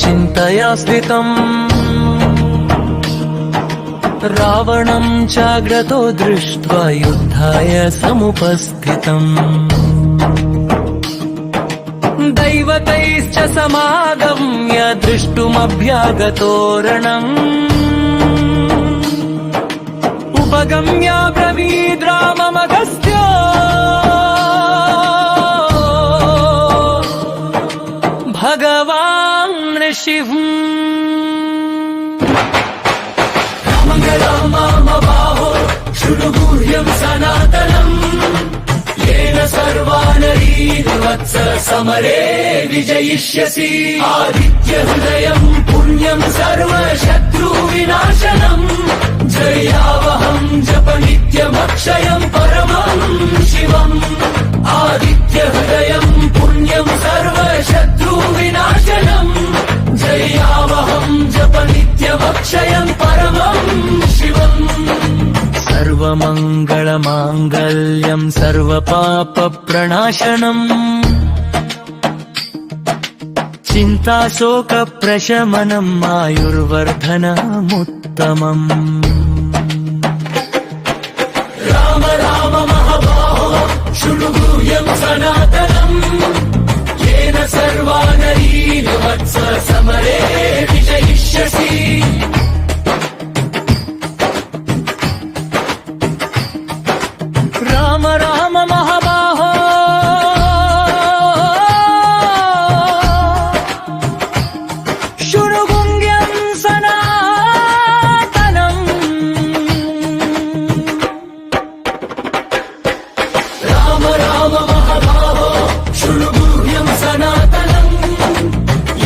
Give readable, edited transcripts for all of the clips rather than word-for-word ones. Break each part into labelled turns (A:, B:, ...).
A: चिन्तया स्थितम् रावणं चाग्रतो दृष्ट्वा युद्धाय समुपस्थितम् दैवतैश्च समागम्य दृष्टुमभ्यागतोरणम् उपगम्य ब्रवीद्राममगस्त्यो भगवान् ऋषिः रामबाहो शृणु गुह्यं सनातनम् येन सर्वा नरीन् वत्स समरे विजयिष्यसि आदित्यहृदयम् पुण्यम् सर्वशत्रुविनाशनम् जयावहम् जप नित्यमक्षयम् परमम् शिवम् आदित्यहृदयम् पुण्यम् सर्वशत्रुविनाशनम् जयावहम् जप नित्यमक्षयम् परमम् शिवम् सर्वमङ्गलमाङ्गल्यम् सर्वपापप्रणाशनम् चिन्ताशोकप्रशमनम् आयुर्वर्धनमुत्तमम् राम राम महाबाहो शृणु गुह्यं सनातनम् येन सर्वा नरीन् वत्स समरे विजयिष्यसि राम राम महाबाहो शृणु गुह्यं सनातनम् राम राम महाबाहो शृणु गुह्यं सनातनम्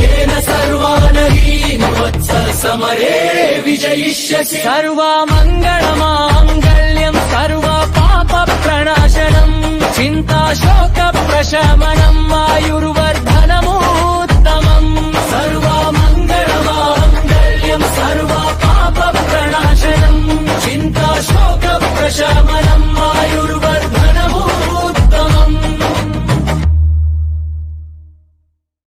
A: येन सर्वा नरीन् वत्स समरे विजयिष्यसि सर्वमङ्गलमाङ्गल्यम् सर्वपापप्रणाशनम् चिन्ताशोकप्रशमनम् आयुर्वर्धनमुत्तमम्